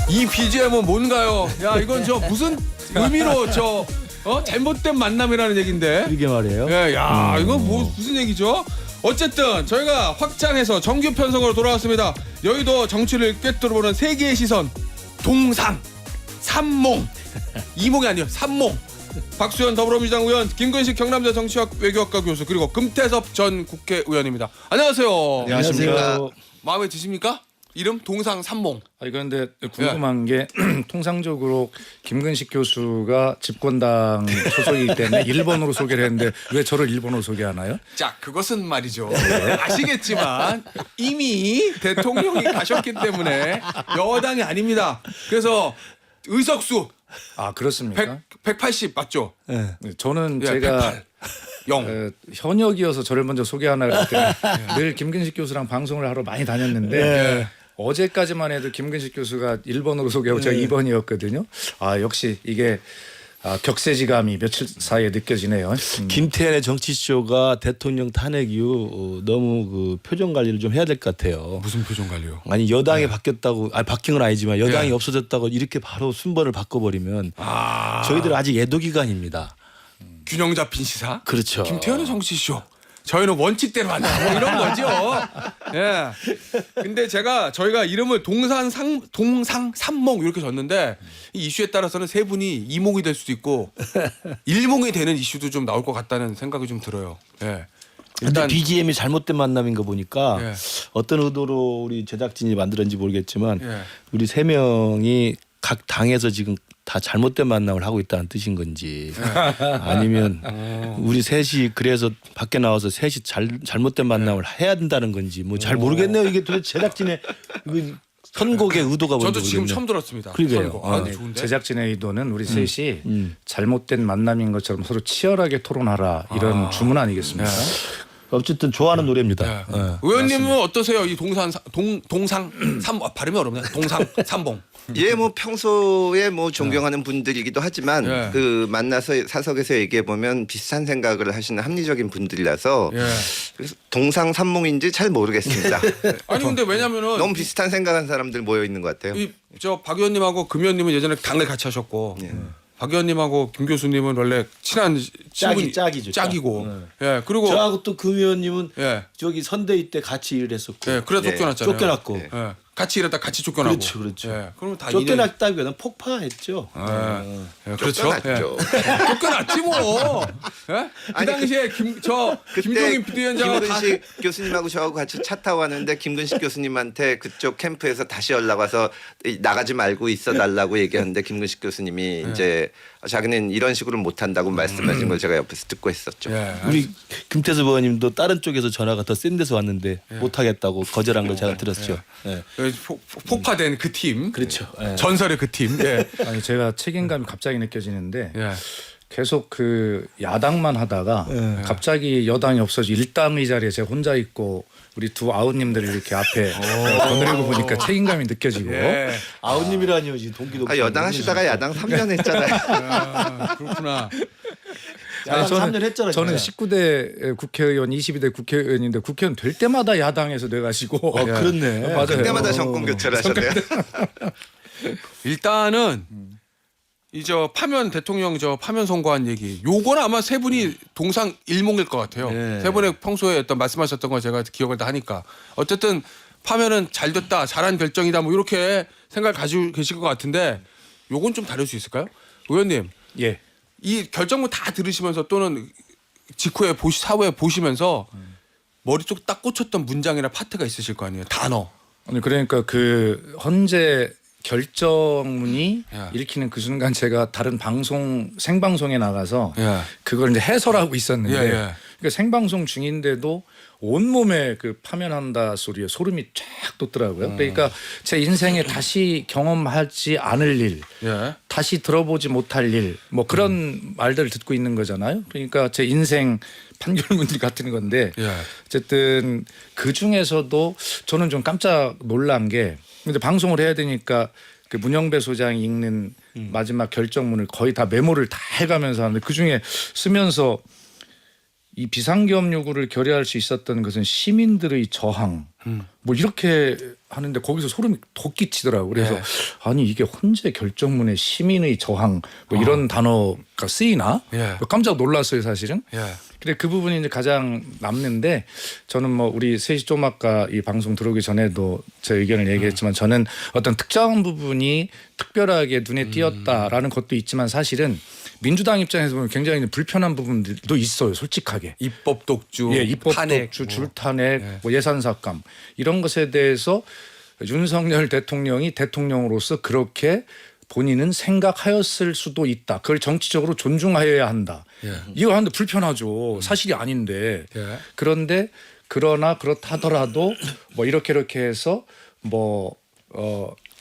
이 BGM은 뭔가요? 야 이건 저 무슨 의미로 저 잘못된 만남이라는 얘긴데. 이게 말이에요. 예, 야 이건 뭐 무슨 얘기죠? 어쨌든 저희가 확장해서 정규 편성으로 돌아왔습니다. 여의도 정치를 꿰뚫어보는 세계의 시선 동상 삼몽 이몽이 아니에요 삼몽. 박수현 더불어민주당 의원, 김근식 경남대 정치학 외교학과 교수, 그리고 금태섭 전 국회의원입니다. 안녕하세요. 안녕하십니까. 마음에 드십니까? 이름 동상 삼몽. 아니 그런데 궁금한 게 통상적으로 김근식 교수가 집권당 소속이기 때문에 1번으로 소개를 했는데 왜 저를 1번으로 소개하나요? 자, 그것은 말이죠. 아시겠지만 이미 대통령이 가셨기 때문에 여당이 아닙니다. 그래서 의석수 아 그렇습니까? 180 맞죠? 네. 저는 예, 제가 108. 0. 현역이어서 저를 먼저 소개하나 그랬더니 늘 김근식 교수랑 방송을 하러 많이 다녔는데 어제까지만 해도 김근식 교수가 1번으로 소개하고 제가 2번이었거든요. 아 역시 이게 격세지감이 며칠 사이에 느껴지네요. 김태현의 정치쇼가 대통령 탄핵 이후 너무 그 표정 관리를 좀 해야 될 것 같아요. 무슨 표정 관리요? 아니 여당이 바뀌었다고, 아니 바뀐 건 아니지만 여당이 예. 없어졌다고 이렇게 바로 순번을 바꿔버리면 저희들 아직 예도 기간입니다. 균형 잡힌 시사. 그렇죠. 김태현의 정치쇼. 저희는 원칙대로 한다. 뭐 이런 거죠. 예. 근데 저희가 이름을 동상 삼몽 이렇게 줬는데 이 이슈에 따라서는 세 분이 이몽이 될 수도 있고 일몽이 되는 이슈도 좀 나올 것 같다는 생각이 좀 들어요. 예. 근데 일단 BGM이 잘못된 만남인 거 보니까 예. 어떤 의도로 우리 제작진이 만들었는지 모르겠지만 예. 우리 세 명이 각 당에서 지금 다 잘못된 만남을 하고 있다는 뜻인 건지 아니면 우리 셋이 그래서 밖에 나와서 셋이 잘못된 만남을 해야 된다는 건지 뭐 잘 모르겠네요. 이게 도대체 제작진의 선곡의 의도가 뭔지 저도 지금 모르겠네요. 처음 들었습니다. 그러게요. 선거. 아, 좋은데. 제작진의 의도는 우리 셋이 잘못된 만남인 것처럼 서로 치열하게 토론하라 이런 주문 아니겠습니까? 어쨌든 좋아하는 노래입니다. 예. 예. 의원님은 어떠세요? 이 동상 삼 발음이 어렵네. 동상 삼봉. 예, 뭐 평소에 뭐 존경하는 분들이기도 하지만 예. 그 만나서 사석에서 얘기해 보면 비슷한 생각을 하시는 합리적인 분들이라서 예. 그래서 동상삼몽인지 잘 모르겠습니다. 아니 근데 왜냐면은 너무 비슷한 생각한 사람들 모여 있는 것 같아요. 저 박 의원님하고 금 의원님은 예전에 당을 같이 하셨고 박 의원님하고 김 교수님은 원래 친한 친분이 짝이죠. 짝이고 짝. 예 그리고 저하고 또 금 의원님은 예. 저기 선대위 때 같이 일을 했었고 예 그래서 예. 쫓겨났잖아요. 쫓겨났고. 예. 같이 일하다 같이 쫓겨나고. 그렇죠. 예. 그러면 다 쫓겨났다기보다는 폭파했죠. 예, 그렇죠. 쫓겨났죠. 예. 쫓겨났지 뭐. 예? 그 아니, 당시에 김종인 비대위원장하고 김근식 교수님하고 저하고 같이 차 타고 왔는데 김근식 교수님한테 그쪽 캠프에서 다시 연락 와서 나가지 말고 있어 달라고 얘기하는데 김근식 교수님이 이제 자기는 이런 식으로 못 한다고 말씀하신 걸 제가 옆에서 듣고 있었죠. 예. 우리 김태수 의원님도 다른 쪽에서 전화가 더 센 데서 왔는데 못하겠다고 거절한 걸 제가 들었죠. 예. 폭파된 그 팀. 그렇죠. 예. 전설의 그 팀. 예. 아니 제가 책임감이 갑자기 느껴지는데 예. 계속 그 야당만 하다가 갑자기 여당이 없어져 일당 의자리에 제가 혼자 있고 우리 두 아우님들을 이렇게 앞에 거느리고 보니까 책임감이 느껴지고 예. 아우님이라니요 지금 동기도. 여당 하시다가 야당 3년 했잖아요. 아, 그렇구나. 아니, 저는 3년 했잖아요. 저는 진짜. 19대 국회의원, 22대 국회의원인데 국회의원 될 때마다 야당에서 돼가지고 그렇네. 맞아요. 그때마다 정권 교체를 하셨네요. 일단은 이제 파면 대통령 파면 선고한 얘기. 요거는 아마 세 분이 동상 일몽일 것 같아요. 네. 세 분의 평소에 어떤 말씀하셨던 거 제가 기억을 다 하니까 어쨌든 파면은 잘 됐다, 잘한 결정이다, 뭐 이렇게 생각을 가지고 계실 것 같은데 요건 좀 다를 수 있을까요, 의원님? 예. 이 결정문 다 들으시면서 또는 직후에 사후에 보시면서 머리 쪽 딱 꽂혔던 문장이나 파트가 있으실 거 아니에요, 단어. 아니 그러니까 그 헌재 결정문이 예. 일으키는 그 순간 제가 다른 방송 생방송에 나가서 예. 그걸 이제 해설하고 있었는데 예, 예. 그러니까 생방송 중인데도 온몸에 그 파면한다 소리에 소름이 쫙 돋더라고요. 그러니까 제 인생에 다시 경험하지 않을 일, 예. 다시 들어보지 못할 일, 뭐 그런 말들을 듣고 있는 거잖아요. 그러니까 제 인생 판결문 같은 건데 예. 어쨌든 그 중에서도 저는 좀 깜짝 놀란 게 근데 방송을 해야 되니까 그 문영배 소장이 읽는 마지막 결정문을 거의 다 메모를 다 해가면서 하는데 그 중에 쓰면서 이 비상계엄 요구를 결의할 수 있었던 것은 시민들의 저항, 뭐 이렇게 하는데 거기서 소름이 돋끼치더라고. 그래서 예. 아니 이게 헌재 결정문에 시민의 저항 뭐 이런 단어가 쓰이나 예. 깜짝 놀랐어요 사실은. 예. 근데 그 부분이 이제 가장 남는데 저는 뭐 우리 셋이 좀 아까 이 방송 들어오기 전에도 제 의견을 얘기했지만 저는 어떤 특정한 부분이 특별하게 눈에 띄었다라는 것도 있지만 사실은 민주당 입장에서 보면 굉장히 불편한 부분들도 있어요 솔직하게. 입법 독주, 예, 입법 탄핵, 독주, 뭐. 줄탄핵, 예. 뭐 예산 삭감 이런 것에 대해서 윤석열 대통령이 대통령으로서 그렇게 본인은 생각하였을 수도 있다. 그걸 정치적으로 존중하여야 한다. 예. 이거 하는데 불편하죠. 사실이 아닌데. 예. 그런데 그러나 그렇다 하더라도 뭐 이렇게 해서 뭐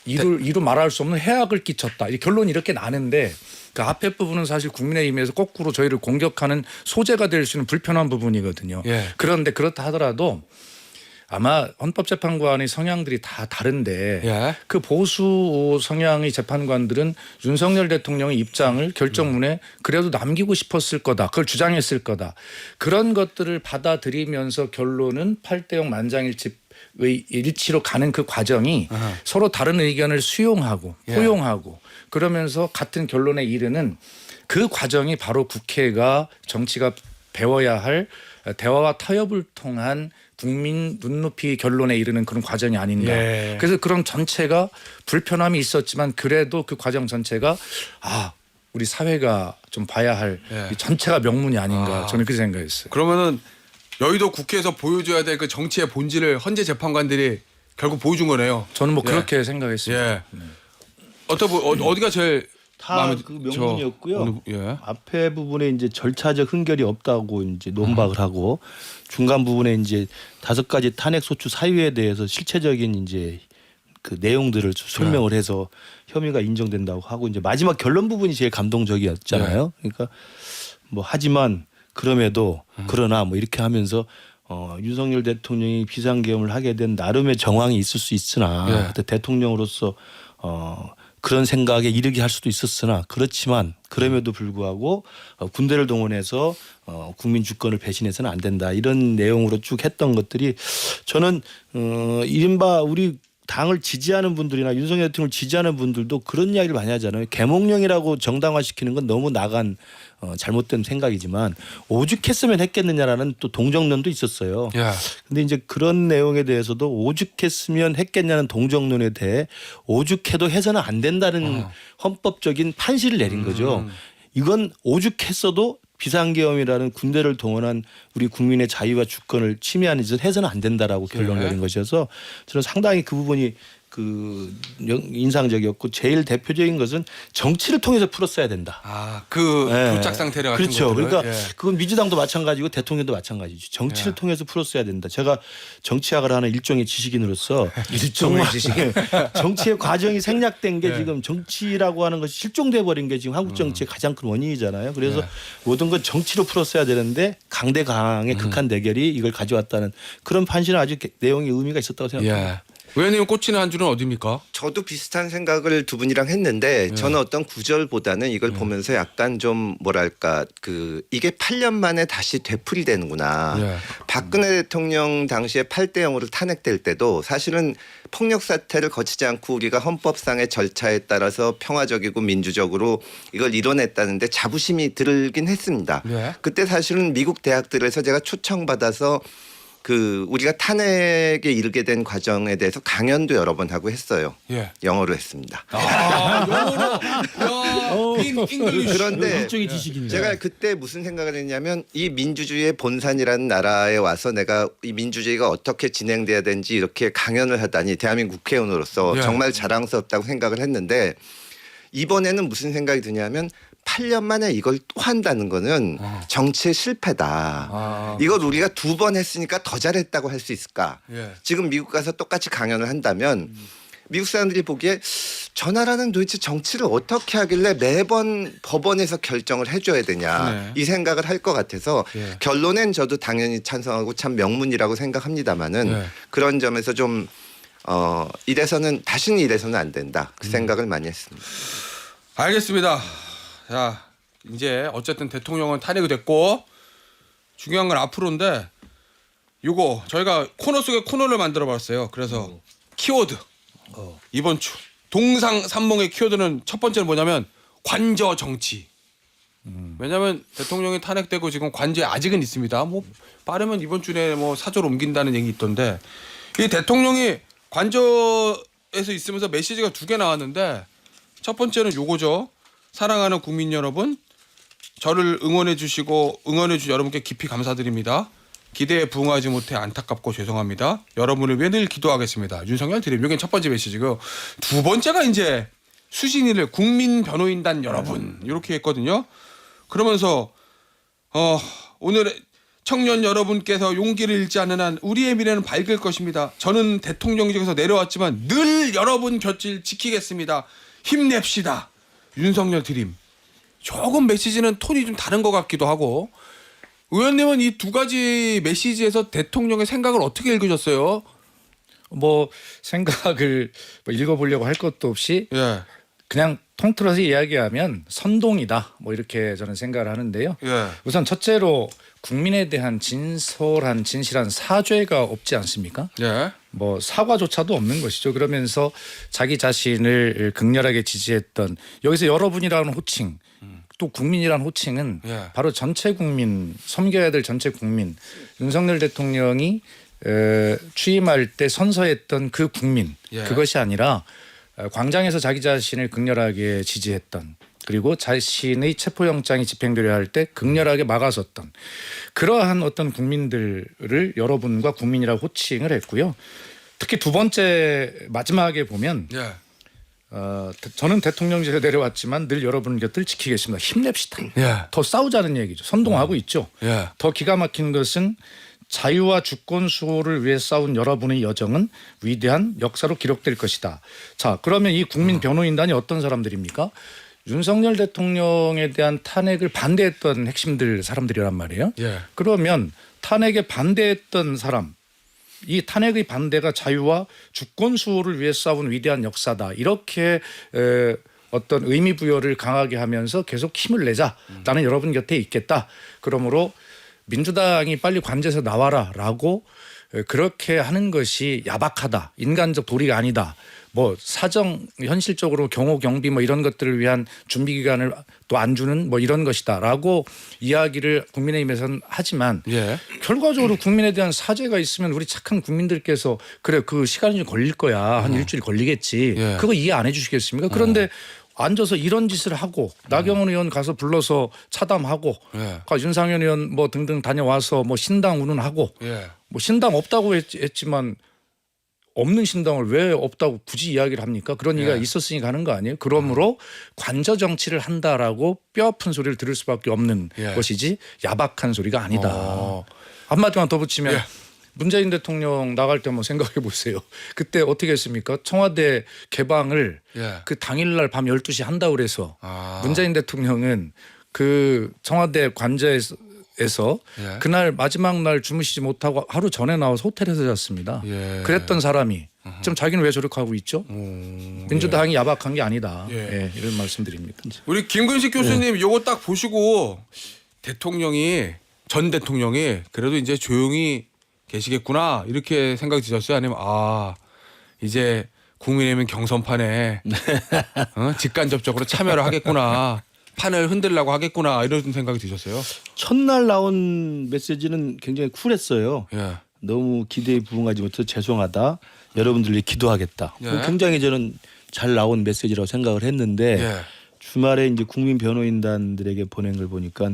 이루 말할 수 없는 해악을 끼쳤다. 이 결론이 이렇게 나는데 그 앞에 부분은 사실 국민의힘에서 거꾸로 저희를 공격하는 소재가 될 수 있는 불편한 부분이거든요. 예. 그런데 그렇다 하더라도 아마 헌법재판관의 성향들이 다 다른데 예. 그 보수 성향의 재판관들은 윤석열 대통령의 입장을 결정문에 그래도 남기고 싶었을 거다. 그걸 주장했을 거다. 그런 것들을 받아들이면서 결론은 8대0 만장일치의 일치로 가는 그 과정이 서로 다른 의견을 수용하고 예. 포용하고 그러면서 같은 결론에 이르는 그 과정이 바로 국회가 정치가 배워야 할 대화와 타협을 통한 국민 눈높이 결론에 이르는 그런 과정이 아닌가. 예. 그래서 그런 전체가 불편함이 있었지만 그래도 그 과정 전체가 우리 사회가 좀 봐야 할 예. 이 전체가 명문이 아닌가. 저는 그렇게 생각했어요. 그러면은 여의도 국회에서 보여줘야 될 그 정치의 본질을 헌재 재판관들이 결국 보여준 거네요. 저는 뭐 예. 그렇게 생각했습니다. 예. 어디가 제일 다 마음에 그 명분이었고요. 예. 앞에 부분에 이제 절차적 흔결이 없다고 이제 논박을 하고 중간 부분에 이제 5가지 탄핵 소추 사유에 대해서 실체적인 이제 그 내용들을 설명을 해서 혐의가 인정된다고 하고 이제 마지막 결론 부분이 제일 감동적이었잖아요. 그러니까 뭐 하지만 그럼에도 그러나 뭐 이렇게 하면서 윤석열 대통령이 비상계엄을 하게 된 나름의 정황이 있을 수 있으나 대통령으로서 그런 생각에 이르게 할 수도 있었으나 그렇지만 그럼에도 불구하고 군대를 동원해서 국민 주권을 배신해서는 안 된다 이런 내용으로 쭉 했던 것들이 저는 이른바 우리 당을 지지하는 분들이나 윤석열 대통령을 지지하는 분들도 그런 이야기를 많이 하잖아요. 계몽령이라고 정당화시키는 건 너무 나간 잘못된 생각이지만 오죽했으면 했겠느냐라는 또 동정론도 있었어요. 예. 근데 이제 그런 내용에 대해서도 오죽했으면 했겠냐는 동정론에 대해 오죽해도 해서는 안 된다는 헌법적인 판시를 내린 거죠. 이건 오죽했어도 비상계엄이라는 군대를 동원한 우리 국민의 자유와 주권을 침해하는 짓을 해서는 안 된다라고 결론을 내린 것이어서 저는 상당히 그 부분이 그 인상적이었고 제일 대표적인 것은 정치를 통해서 풀었어야 된다. 그 예. 교착 상태를 같은 그렇죠. 것들을. 그러니까 예. 그건 민주당도 마찬가지고 대통령도 마찬가지죠. 정치를 통해서 풀었어야 된다. 제가 정치학을 하는 일종의 지식인으로서 일종의 지식인. 정치의 과정이 생략된 게 지금 정치라고 하는 것이 실종돼 버린 게 지금 한국 정치의 가장 큰 원인이잖아요. 그래서 모든 건 정치로 풀었어야 되는데 강대 강의 극한 대결이 이걸 가져왔다는 그런 판시는 아주 내용이 의미가 있었다고 생각합니다. 예. 의원님 꽂히는 한 줄은 어디입니까? 저도 비슷한 생각을 두 분이랑 했는데 저는 어떤 구절보다는 이걸 보면서 약간 좀 뭐랄까 이게 8년 만에 다시 되풀이되는구나. 예. 박근혜 대통령 당시에 8대0으로 탄핵될 때도 사실은 폭력 사태를 거치지 않고 우리가 헌법상의 절차에 따라서 평화적이고 민주적으로 이걸 이뤄냈다는데 자부심이 들긴 했습니다. 예. 그때 사실은 미국 대학들에서 제가 초청받아서 우리가 탄핵에 이르게 된 과정에 대해서 강연도 여러 번 하고 했어요. 예. 영어로 했습니다. 영어로. 그런데 일종의 지식인이죠. 제가 그때 무슨 생각을 했냐면 이 민주주의의 본산이라는 나라에 와서 내가 이 민주주의가 어떻게 진행돼야 되는지 이렇게 강연을 하다니 대한민국 국회의원으로서 예. 정말 자랑스럽다고 생각을 했는데 이번에는 무슨 생각이 드냐면 8년 만에 이걸 또 한다는 거는 정치의 실패다. 이걸 우리가 2번 했으니까 더 잘했다고 할 수 있을까? 예. 지금 미국 가서 똑같이 강연을 한다면 미국 사람들이 보기에 저 나라는 도대체 정치를 어떻게 하길래 매번 법원에서 결정을 해줘야 되냐 네. 이 생각을 할 것 같아서 예. 결론엔 저도 당연히 찬성하고 참 명문이라고 생각합니다마는 네. 그런 점에서 좀 다시는 이래서는 안 된다 그 생각을 많이 했습니다. 알겠습니다. 자, 이제 어쨌든 대통령은 탄핵이 됐고 중요한 건 앞으로인데 요거 저희가 코너 속에 코너를 만들어봤어요. 그래서 키워드 이번 주 동상 삼몽의 키워드는 첫 번째는 뭐냐면 관저 정치. 왜냐하면 대통령이 탄핵되고 지금 관저에 아직은 있습니다. 뭐 빠르면 이번 주 내에 뭐 사저로 옮긴다는 얘기 있던데 이 대통령이 관저에서 있으면서 메시지가 2개 나왔는데 첫 번째는 요거죠. 사랑하는 국민 여러분, 저를 응원해 주시고 응원해 주신 여러분께 깊이 감사드립니다. 기대에 부응하지 못해 안타깝고 죄송합니다. 여러분을 위해 늘 기도하겠습니다. 윤석열 드림. 이게 첫 번째 메시지고 두 번째가 이제 수신이를 국민 변호인단 여러분 이렇게 했거든요. 그러면서 오늘 청년 여러분께서 용기를 잃지 않는 한 우리의 미래는 밝을 것입니다. 저는 대통령직에서 내려왔지만 늘 여러분 곁을 지키겠습니다. 힘냅시다. 윤석열 드림. 조금 메시지는 톤이 좀 다른 것 같기도 하고 의원님은 이 2가지 메시지에서 대통령의 생각을 어떻게 읽으셨어요? 뭐 생각을 뭐 읽어보려고 할 것도 없이 예. 그냥 통틀어서 이야기하면 선동이다. 뭐 이렇게 저는 생각을 하는데요. 예. 우선 첫째로 국민에 대한 진솔한 진실한 사죄가 없지 않습니까? 예. 뭐 사과조차도 없는 것이죠. 그러면서 자기 자신을 극렬하게 지지했던 여기서 여러분이라는 호칭 또 국민이라는 호칭은 예. 바로 전체 국민 섬겨야 될 전체 국민 윤석열 대통령이 취임할 때 선서했던 그 국민 예. 그것이 아니라 광장에서 자기 자신을 극렬하게 지지했던 그리고 자신의 체포영장이 집행되려 할 때 극렬하게 막아섰던 그러한 어떤 국민들을 여러분과 국민이라고 호칭을 했고요. 특히 두 번째 마지막에 보면 예. 저는 대통령직에 내려왔지만 늘 여러분 곁을 지키겠습니다. 힘냅시다. 예. 더 싸우자는 얘기죠. 선동하고 있죠. 예. 더 기가 막힌 것은 자유와 주권 수호를 위해 싸운 여러분의 여정은 위대한 역사로 기록될 것이다. 자, 그러면 이 국민 변호인단이 어떤 사람들입니까? 윤석열 대통령에 대한 탄핵을 반대했던 핵심들 사람들이란 말이에요. 예. 그러면 탄핵에 반대했던 사람 이 탄핵의 반대가 자유와 주권 수호를 위해 싸운 위대한 역사다. 이렇게 어떤 의미 부여를 강하게 하면서 계속 힘을 내자. 나는 여러분 곁에 있겠다. 그러므로 민주당이 빨리 관제에서 나와라라고 그렇게 하는 것이 야박하다. 인간적 도리가 아니다. 뭐 사정 현실적으로 경호 경비 뭐 이런 것들을 위한 준비 기간을 또 안 주는 뭐 이런 것이다라고 이야기를 국민의힘에서는 하지만 예. 결과적으로 국민에 대한 사죄가 있으면 우리 착한 국민들께서 그래 그 시간이 좀 걸릴 거야 한 일주일 걸리겠지 예. 그거 이해 안 해주시겠습니까? 그런데 앉아서 이런 짓을 하고 나경원 의원 가서 불러서 차담하고 예. 윤상현 의원 뭐 등등 다녀와서 뭐 신당 운운하고 예. 뭐 신당 없다고 했지만 없는 신당을 왜 없다고 굳이 이야기를 합니까? 그런 얘기가 있었으니까 하는 거 아니에요? 그러므로 관저 정치를 한다라고 뼈아픈 소리를 들을 수밖에 없는 것이지 야박한 소리가 아니다. 한마디만 더 붙이면 예. 문재인 대통령 나갈 때 한번 생각해 보세요. 그때 어떻게 했습니까? 청와대 개방을 예. 그 당일날 밤 12시 한다고 그래서 아. 문재인 대통령은 그 청와대 관저에서 예. 그날 마지막 날 주무시지 못하고 하루 전에 나와서 호텔에서 잤습니다. 예. 그랬던 사람이 지금 자기는 왜 저렇게 하고 있죠? 민주당이 야박한 게 아니다. 예. 예, 이런 말씀드립니다. 우리 김근식 교수님 요거 딱 보시고 대통령이 전 대통령이 그래도 이제 조용히 계시겠구나 이렇게 생각이 드셨어요? 아니면 이제 국민의힘은 경선판에 직간접적으로 참여를 하겠구나 판을 흔들려고 하겠구나 이런 생각이 드셨어요? 첫날 나온 메시지는 굉장히 쿨했어요. 예. 너무 기대에 부응하지 못해서 죄송하다. 여러분들이 기도하겠다. 예. 굉장히 저는 잘 나온 메시지라고 생각을 했는데 예. 주말에 이제 국민 변호인단들에게 보낸 걸 보니까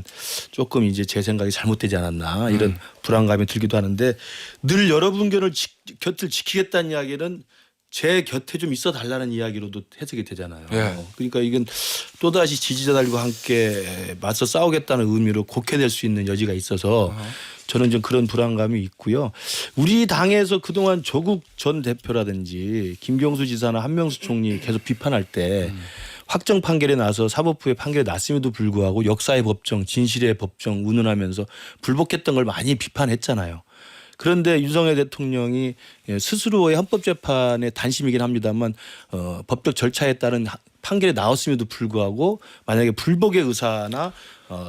조금 이제 제 생각이 잘못되지 않았나 이런 불안감이 들기도 하는데 늘 여러분 곁을 지키겠다는 이야기는 제 곁에 좀 있어 달라는 이야기로도 해석이 되잖아요. 예. 그러니까 이건 또다시 지지자들과 함께 맞서 싸우겠다는 의미로 곡해될 수 있는 여지가 있어서 저는 좀 그런 불안감이 있고요. 우리 당에서 그동안 조국 전 대표라든지 김경수 지사나 한명수 총리 계속 비판할 때 확정 판결에 나서 사법부의 판결이 났음에도 불구하고 역사의 법정, 진실의 법정 운운하면서 불복했던 걸 많이 비판했잖아요. 그런데 윤석열 대통령이 스스로의 헌법재판의 단심이긴 합니다만 법적 절차에 따른 판결이 나왔음에도 불구하고 만약에 불복의 의사나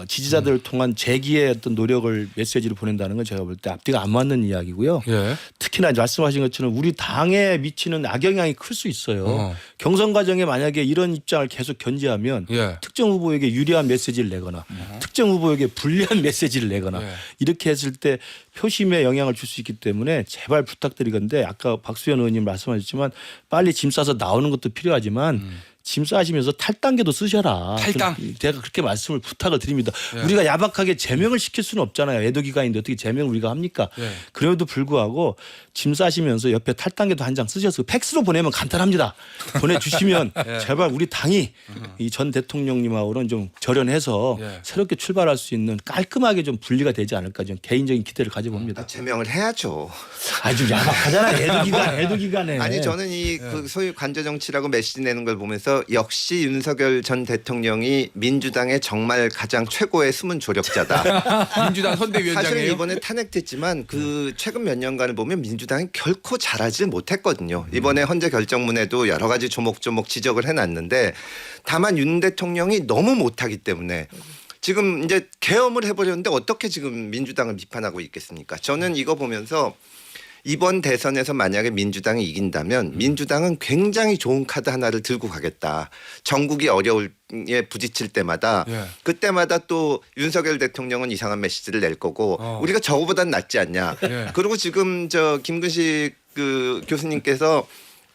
지지자들을 통한 재기의 어떤 노력을 메시지를 보낸다는 건 제가 볼 때 앞뒤가 안 맞는 이야기고요. 예. 특히나 말씀하신 것처럼 우리 당에 미치는 악영향이 클 수 있어요. 경선 과정에 만약에 이런 입장을 계속 견지하면 예. 특정 후보에게 유리한 메시지를 내거나 특정 후보에게 불리한 메시지를 내거나 예. 이렇게 했을 때 표심에 영향을 줄 수 있기 때문에 제발 부탁드리건데 아까 박수현 의원님 말씀하셨지만 빨리 짐 싸서 나오는 것도 필요하지만 짐 싸시면서 탈당계도 쓰셔라. 탈당? 제가 그렇게 말씀을 부탁을 드립니다. 예. 우리가 야박하게 제명을 시킬 수는 없잖아요. 애도 기간인데 어떻게 제명을 우리가 합니까? 예. 그럼에도 불구하고 짐 싸시면서 옆에 탈당계도 한 장 쓰셔서 팩스로 보내면 간단합니다. 보내주시면 예. 제발 우리 당이 이 전 대통령님하고는 좀 절연해서 예. 새롭게 출발할 수 있는 깔끔하게 좀 분리가 되지 않을까 좀 개인적인 기대를 가져봅니다. 제명을 해야죠. 아주 야박하잖아. 애도 기간에. 아니 저는 이 그 소위 관저 정치라고 메시지 내는 걸 보면서 역시 윤석열 전 대통령이 민주당의 정말 가장 최고의 숨은 조력자다. 민주당 사실은 선대위원장이에요. 이번에 탄핵됐지만 그 최근 몇 년간을 보면 민주당이 결코 잘하지 못했거든요. 이번에 헌재 결정문에도 여러 가지 조목조목 지적을 해놨는데 다만 윤 대통령이 너무 못하기 때문에 지금 이제 계엄을 해버렸는데 어떻게 지금 민주당을 비판하고 있겠습니까? 저는 이거 보면서 이번 대선에서 만약에 민주당이 이긴다면 민주당은 굉장히 좋은 카드 하나를 들고 가겠다. 전국이 어려울에 부딪힐 때마다 예. 그때마다 또 윤석열 대통령은 이상한 메시지를 낼 거고 우리가 저거보단 낫지 않냐. 예. 그리고 지금 저 김근식 그 교수님께서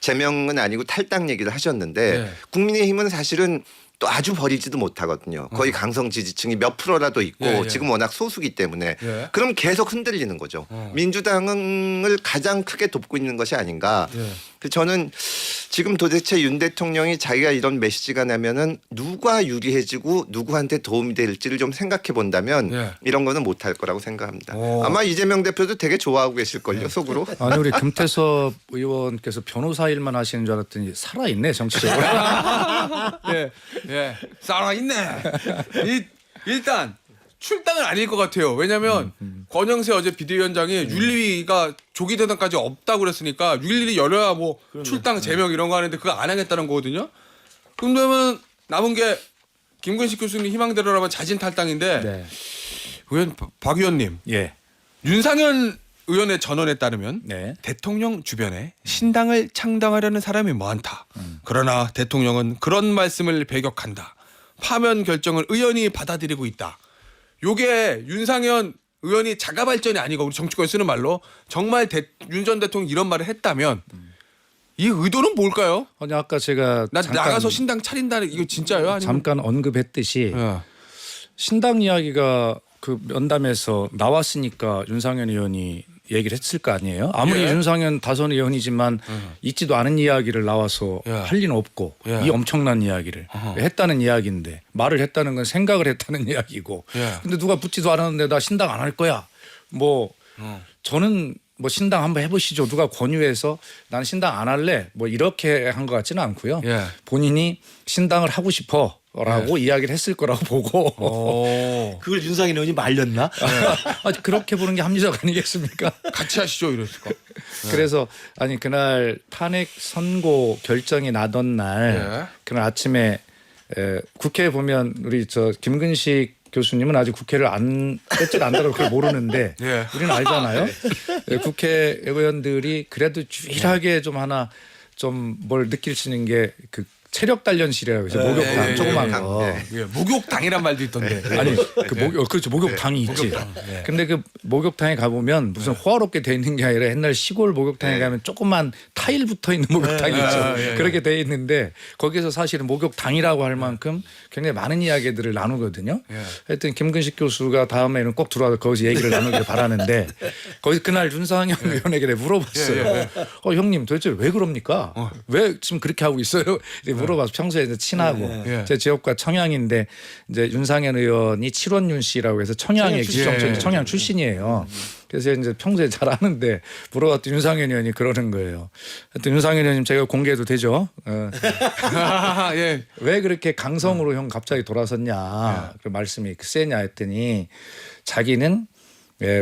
제명은 아니고 탈당 얘기를 하셨는데 예. 국민의힘은 사실은 또 아주 버리지도 못하거든요. 거의 강성 지지층이 몇 프로라도 있고 예, 예. 지금 워낙 소수기 때문에 예. 그럼 계속 흔들리는 거죠. 민주당을 가장 크게 돕고 있는 것이 아닌가. 예. 그래서 저는 지금 도대체 윤 대통령이 자기가 이런 메시지가 나면은 누가 유리해지고 누구한테 도움이 될지를 좀 생각해 본다면 예. 이런 거는 못할 거라고 생각합니다. 오. 아마 이재명 대표도 되게 좋아하고 계실걸요 속으로. 아니 우리 금태섭 의원께서 변호사 일만 하시는 줄 알았더니 살아있네 정치적으로. 예, 예, 살아있네. 일단 출당은 아닐 것 같아요. 왜냐하면 권영세 어제 비대위원장이 윤리위가 조기 대선까지 없다고 그랬으니까 윤리위 열어야 뭐 출당 제명 이런 거 하는데 그거 안 하겠다는 거거든요. 그러면 남은 게 김근식 교수님 희망대로라면 자진 탈당인데 네. 의원 박 의원님 예. 윤상현 의원의 전언에 따르면 네. 대통령 주변에 신당을 창당하려는 사람이 많다. 그러나 대통령은 그런 말씀을 배격한다. 파면 결정을 의원이 받아들이고 있다. 요게 윤상현 의원이 자가 발전이 아니고 우리 정치권에 쓰는 말로 정말 윤 전 대통령이 이런 말을 했다면 이 의도는 뭘까요? 아니 아까 제가 나 나가서 신당 차린다는 이거 진짜요? 아니면 잠깐 언급했듯이 예. 신당 이야기가 그 면담에서 나왔으니까 윤상현 의원이 얘기를 했을 거 아니에요. 아무리 예. 윤상현 다선 의원이지만 있지도 않은 이야기를 나와서 예. 할 리는 없고 예. 이 엄청난 이야기를 했다는 이야기인데 말을 했다는 건 생각을 했다는 이야기고. 예. 근데 누가 묻지도 않았는데 나 신당 안 할 거야. 뭐 저는 뭐 신당 한번 해보시죠. 누가 권유해서 난 신당 안 할래. 뭐 이렇게 한 것 같지는 않고요. 예. 본인이 신당을 하고 싶어라고 이야기를 했을 거라고 보고. 오. 그걸 윤상현 의원이 말렸나? 아, 그렇게 보는 게 합리적 아니겠습니까? 같이 하시죠 이랬을까? 그래서 아니 그날 탄핵 선고 결정이 나던 날 그날 아침에 국회에 보면 우리 저 김근식 교수님은 아직 국회를 안 뺏질 안다고 그걸 모르는데 예. 우리는 알잖아요. 국회의원들이 그래도 유일하게 좀 하나 좀 뭘 느낄 수 있는 게 그 체력 단련실이라고 해서 목욕탕 예, 조그만 예, 거. 예, 목욕당이란 말도 있던데. 아니 그 그렇죠 목욕탕이 있지. 근데 그 목욕탕에 가보면 무슨 호화롭게 돼 있는 게 아니라 옛날 시골 목욕탕에 가면 조금만 타일 붙어 있는 목욕탕이 있죠. 그렇게 돼 있는데 거기서 사실은 목욕탕이라고 할 만큼 굉장히 많은 이야기들을 나누거든요. 하여튼 김근식 교수가 다음에는 꼭 들어와서 거기서 얘기를 나누길 바라는데 거기 그날 윤상현 의원에게 내가 물어봤어요. 형님 도대체 왜 그럽니까? 왜 지금 그렇게 하고 있어요? 물어봐서 평소에 이제 친하고 제 지역과 청양인데 이제 윤상현 의원이 칠원윤 씨라고 해서 청양의 기정적인 청양 출신이에요. 그래서 이제 평소에 잘 아는데 물어봤더니 윤상현 의원이 그러는 거예요. 하여튼 윤상현 의원님 제가 공개해도 되죠? 예. 왜 그렇게 강성으로 형 갑자기 돌아섰냐 그 말씀이 세냐 했더니 자기는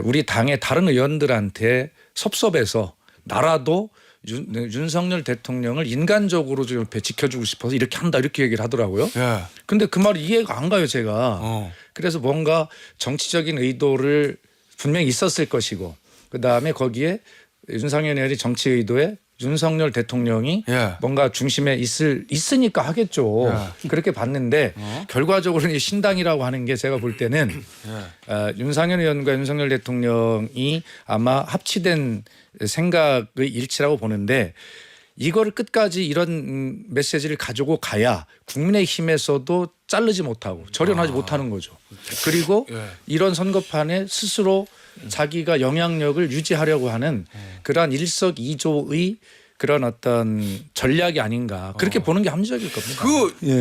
우리 당의 다른 의원들한테 섭섭해서 나라도 윤석열 대통령을 인간적으로 좀 옆에 지켜주고 싶어서 이렇게 한다 이렇게 얘기를 하더라고요. 예. 근데 그 말이 이해가 안 가요 제가. 그래서 뭔가 정치적인 의도를 분명히 있었을 것이고 그다음에 거기에 윤석열 의원이 정치 의도에 윤석열 대통령이 예. 뭔가 중심에 있으니까 하겠죠. 그렇게 봤는데 결과적으로는 이 신당이라고 하는 게 제가 볼 때는 윤석열 의원과 윤석열 대통령이 아마 합치된 생각의 일치라고 보는데 이거를 끝까지 이런 메시지를 가지고 가야 국민의힘에서도 자르지 못하고 절연하지 못하는 거죠. 그리고 이런 선거판에 스스로 자기가 영향력을 유지하려고 하는 그러한 일석이조의 그런 어떤 전략이 아닌가 그렇게 보는 게 합리적일 겁니다.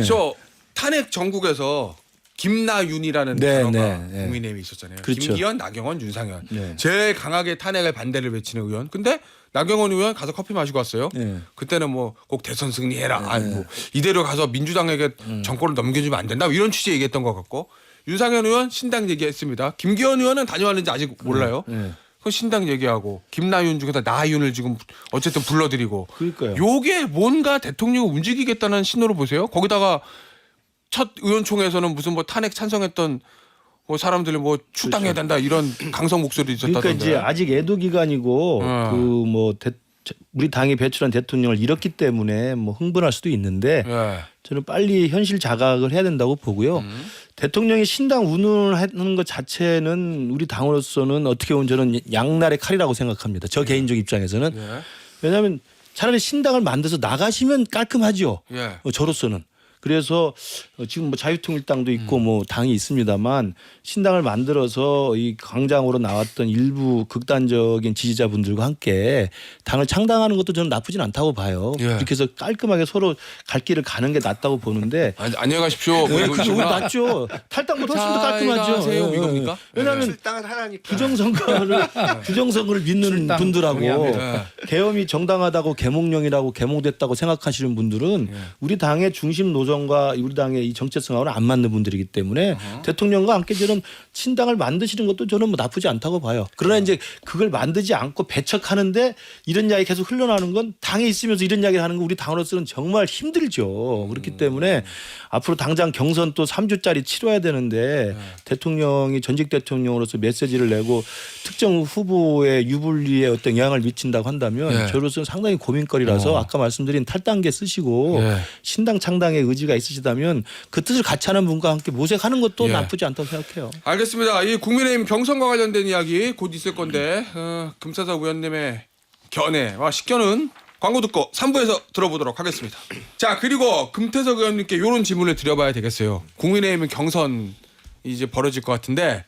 저 탄핵 전국에서 김나윤이라는 네, 단어가 네, 네. 국민의힘에 있었잖아요. 그렇죠. 김기현, 나경원, 윤상현. 네. 제일 강하게 탄핵을 반대를 외치는 의원. 근데 나경원 의원 가서 커피 마시고 왔어요. 네. 그때는 뭐 꼭 대선 승리해라. 아니 뭐 이대로 가서 민주당에게 정권을 넘겨주면 안 된다. 이런 취지의 얘기했던 것 같고 윤상현 의원 신당 얘기했습니다. 김기현 의원은 다녀왔는지 아직 몰라요. 그 신당 얘기하고 김나윤 중에서 나윤을 지금 어쨌든 불러들이고. 그러니까요. 요게 뭔가 대통령을 움직이겠다는 신호로 보세요. 거기다가 첫 의원총회에서는 무슨 뭐 탄핵 찬성했던 뭐 사람들이 뭐 출당해야 된다 이런 강성 목소리 있었다던데. 그러니까 이제 아직 애도 기간이고 그 뭐 우리 당이 배출한 대통령을 잃었기 때문에 뭐 흥분할 수도 있는데 예. 저는 빨리 현실 자각을 해야 된다고 보고요. 대통령이 신당 운운하는 것 자체는 우리 당으로서는 어떻게 보면 저는 양날의 칼이라고 생각합니다. 저 개인적 입장에서는. 예. 왜냐하면 차라리 신당을 만들어서 나가시면 깔끔하죠. 예. 저로서는. 그래서 지금 뭐 자유통일당도 있고 뭐 당이 있습니다만 신당을 만들어서 이 광장으로 나왔던 일부 극단적인 지지자분들과 함께 당을 창당하는 것도 저는 나쁘진 않다고 봐요. 예. 이렇게 해서 깔끔하게 서로 갈 길을 가는 게 낫다고 보는데 안녕히 가십시오. 네, 그게 오히려 낫죠. 탈당보다 훨씬 더 깔끔하죠. 가세요, 예, 이겁니까? 왜냐하면 출당을 하라니까. 부정선거를 믿는 출당 분들하고 동의합니다. 계엄이 정당하다고 계몽령이라고 계몽됐다고 생각하시는 분들은 우리 당의 중심 노선과 우리 당의 이 정체성하고는 안 맞는 분들이기 때문에 대통령과 함께 저는 신당을 만드시는 것도 저는 뭐 나쁘지 않다고 봐요. 그러나 이제 그걸 만들지 않고 배척하는데 이런 이야기 계속 흘러나오는 건 당에 있으면서 이런 이야기를 하는 건 우리 당으로서는 정말 힘들죠. 그렇기 때문에 앞으로 당장 경선 또 3주짜리 치러야 되는데 대통령이 전직 대통령으로서 메시지를 내고 특정 후보의 유불리에 어떤 영향을 미친다고 한다면 예. 저로서는 상당히 고민거리라서 아까 말씀드린 탈당계 쓰시고 예. 신당 창당의 의지가 있으시다면 그 뜻을 같이 하는 분과 함께 모색하는 것도 예. 나쁘지 않다고 생각해요. 알겠습니다. 이 국민의힘 경선과 관련된 이야기 곧 있을 건데 금사사 의원님의 견해와 식견은 광고 듣고 3부에서 들어보도록 하겠습니다. 자 그리고 금태석 의원님께 이런 질문을 드려봐야 되겠어요. 국민의힘은 경선 이제 벌어질 것 같은데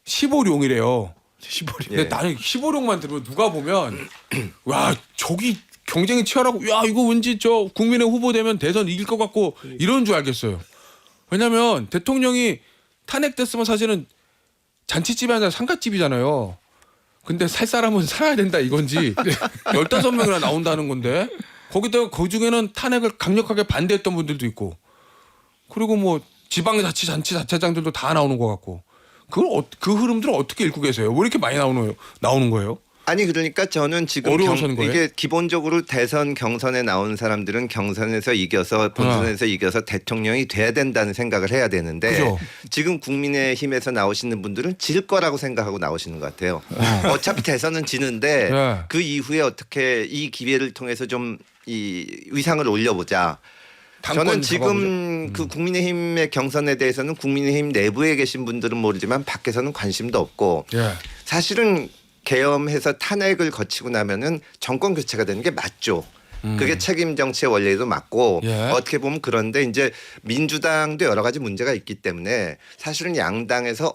15룡이래요. 15룡. 근데 나는 15룡만 들으면 누가 보면 와 저기 경쟁이 치열하고 야 이거 왠지 저 국민의 후보 되면 대선 이길 것 같고 이런 줄 알겠어요. 왜냐면 대통령이 탄핵됐으면 사실은 잔치집이 아니라 상가집이잖아요. 근데 살 사람은 살아야 된다 이건지 15명이나 나온다는 건데 거기다가 그중에는 탄핵을 강력하게 반대했던 분들도 있고 그리고 뭐 지방자치단체장들도 다 나오는 것 같고 그 흐름들을 어떻게 읽고 계세요? 왜 이렇게 많이 나오는 거예요? 아니 그러니까 저는 지금 어려운 선거예요? 이게 기본적으로 대선 경선에 나온 사람들은 경선에서 이겨서 본선에서 이겨서 대통령이 돼야 된다는 생각을 해야 되는데 그죠. 지금 국민의힘에서 나오시는 분들은 질 거라고 생각하고 나오시는 것 같아요. 어차피 대선은 지는데 네. 그 이후에 어떻게 이 기회를 통해서 좀 이 위상을 올려보자. 저는 지금 그 국민의힘의 경선에 대해서는 국민의힘 내부에 계신 분들은 모르지만 밖에서는 관심도 없고 예. 사실은 계엄해서 탄핵을 거치고 나면은 정권 교체가 되는 게 맞죠. 그게 책임 정치의 원리에도 맞고 예. 어떻게 보면 그런데 이제 민주당도 여러 가지 문제가 있기 때문에 사실은 양당에서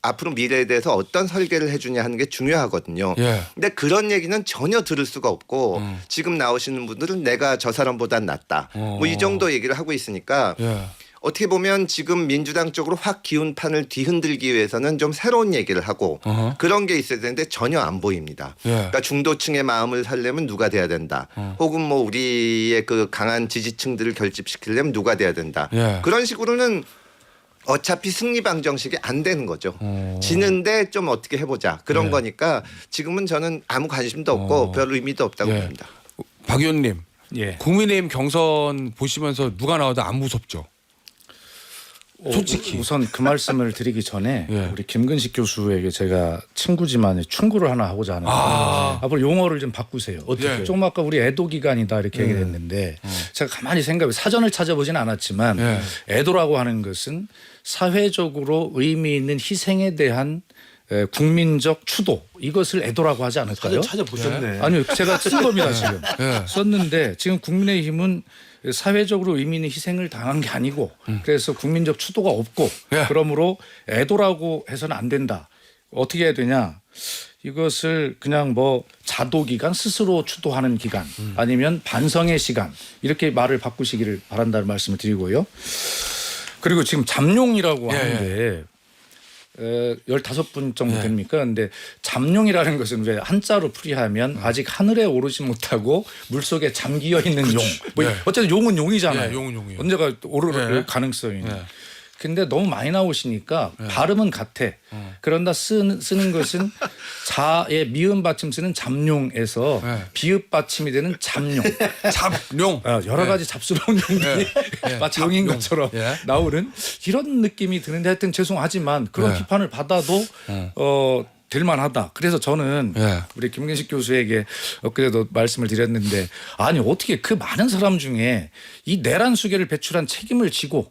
앞으로 미래에 대해서 어떤 설계를 해주냐 하는 게 중요하거든요. 예. 근데 그런 얘기는 전혀 들을 수가 없고 지금 나오시는 분들은 내가 저 사람보단 낫다. 뭐 이 정도 얘기를 하고 있으니까 예. 어떻게 보면 지금 민주당 쪽으로 확 기운판을 뒤흔들기 위해서는 좀 새로운 얘기를 하고 그런 게 있어야 되는데 전혀 안 보입니다. 예. 그러니까 중도층의 마음을 살려면 누가 돼야 된다. 혹은 뭐 우리의 그 강한 지지층들을 결집시키려면 누가 돼야 된다. 예. 그런 식으로는 어차피 승리 방정식이 안 되는 거죠. 지는데 좀 어떻게 해보자. 그런 거니까 지금은 저는 아무 관심도 없고 별 의미도 없다고 예. 봅니다. 박 의원님, 예. 국민의힘 경선 보시면서 누가 나와도 안 무섭죠? 솔직히. 우선 그 말씀을 드리기 전에 예. 우리 김근식 교수에게 제가 친구지만 충고를 하나 하고자 하는데 앞으로 용어를 좀 바꾸세요. 어떻게? 조금 아까 우리 애도 기간이다 이렇게 얘기를 했는데 제가 가만히 생각해 사전을 찾아보진 않았지만 예. 애도라고 하는 것은 사회적으로 의미 있는 희생에 대한 국민적 추도 이것을 애도라고 하지 않을까요? 찾아보셨네. 아니요, 제가 쓴 겁니다 지금. 예. 썼는데 지금 국민의힘은 사회적으로 의미 있는 희생을 당한 게 아니고 그래서 국민적 추도가 없고 예. 그러므로 애도라고 해서는 안 된다. 어떻게 해야 되냐? 이것을 그냥 뭐 자도 기간 스스로 추도하는 기간 아니면 반성의 시간 이렇게 말을 바꾸시기를 바란다는 말씀을 드리고요. 그리고 지금 잠룡이라고 예, 하는데 15분 정도 됩니까? 근데 잠룡이라는 것은 왜 한자로 풀이하면 아직 하늘에 오르지 못하고 물속에 잠기어 있는 용. 뭐 예. 어쨌든 용은 용이잖아요. 예, 용은 용이에요. 언제가 오를 예. 가능성이. 예. 근데 너무 많이 나오시니까 발음은 같아. 그런다 쓰는 것은 자의 미음 받침 쓰는 잠룡에서 예. 비읍 받침이 되는 잠룡. 잡룡. 여러 가지 잡스러운 용들이 마치 용인 것처럼 예. 나오는 이런 느낌이 드는데 하여튼 죄송하지만 그런 예. 비판을 받아도 될 만하다. 그래서 저는 예. 우리 김근식 교수에게 엊그제도 말씀을 드렸는데 아니 어떻게 그 많은 사람 중에 이 내란 수계를 배출한 책임을 지고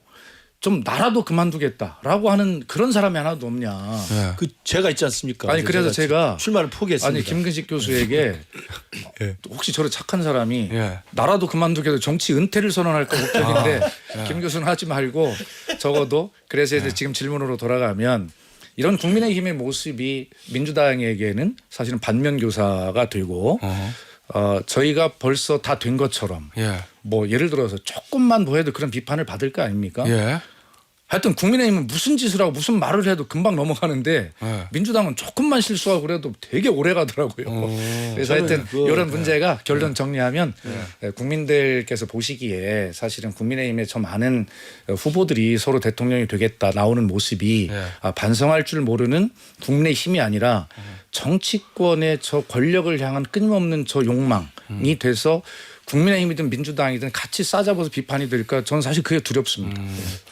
좀 나라도 그만두겠다라고 하는 그런 사람이 하나도 없냐. 예. 그 제가 있지 않습니까? 아니 그래서 제가 출마를 포기했습니다. 아니 김근식 교수에게 혹시 저런 착한 사람이 예. 나라도 그만두게도 정치 은퇴를 선언할까 걱정인데 김 교수는 하지 말고 적어도 그래서 이제 지금 질문으로 돌아가면 이런 국민의힘의 모습이 민주당에게는 사실은 반면교사가 되고 저희가 벌써 다 된 것처럼 예. 뭐 예를 들어서 조금만 뭐 해도 그런 비판을 받을 거 아닙니까? 예. 하여튼 국민의힘은 무슨 짓을 하고 무슨 말을 해도 금방 넘어가는데 예. 민주당은 조금만 실수하고 그래도 되게 오래 가더라고요. 그래서 하여튼 이런 문제가 결론 정리하면 국민들께서 보시기에 사실은 국민의힘의 저 많은 후보들이 서로 대통령이 되겠다 나오는 모습이 반성할 줄 모르는 국민의힘이 아니라 정치권의 저 권력을 향한 끊임없는 저 욕망이 돼서 국민의힘이든 민주당이든 같이 싸잡아서 비판이 될까 저는 사실 그게 두렵습니다.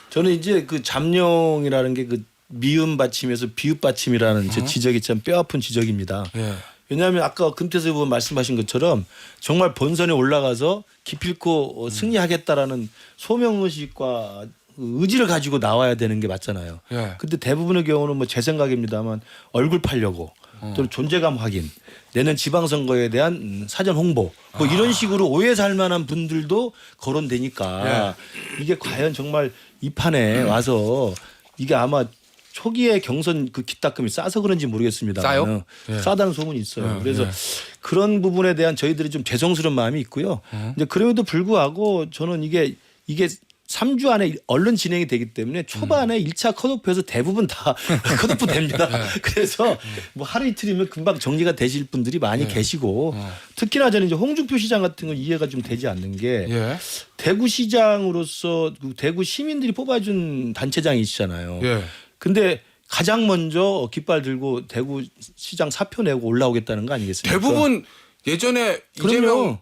저는 이제 그 잠룡이라는 게 그 미음 받침에서 비읍 받침이라는 제 지적이 참 뼈아픈 지적입니다. 예. 왜냐하면 아까 금태섭 의원 말씀하신 것처럼 정말 본선에 올라가서 기필코 승리하겠다라는 소명의식과 의지를 가지고 나와야 되는 게 맞잖아요. 예. 근데 대부분의 경우는 뭐 제 생각입니다만 얼굴 팔려고 또 존재감 확인 내년 지방선거에 대한 사전 홍보 뭐 이런 식으로 오해 살 만한 분들도 거론되니까 이게 과연 정말 이 판에 와서 이게 아마 초기에 경선 그 기탁금이 싸서 그런지 모르겠습니다. 싸요? 싸다는 소문이 있어요. 그래서 그런 부분에 대한 저희들이 좀 죄송스러운 마음이 있고요. 이제 그럼에도 불구하고 저는 이게 3주 안에 얼른 진행이 되기 때문에 초반에 1차 컷오프에서 대부분 다 컷오프 됩니다. 그래서 뭐 하루 이틀이면 금방 정리가 되실 분들이 많이 계시고 특히나 저는 이제 홍준표 시장 같은 건 이해가 좀 되지 않는 게 예. 대구시장으로서 그 대구 시민들이 뽑아준 단체장이시잖아요. 예. 근데 가장 먼저 깃발 들고 대구시장 사표 내고 올라오겠다는 거 아니겠습니까? 대부분 예전에 그럼요. 이재명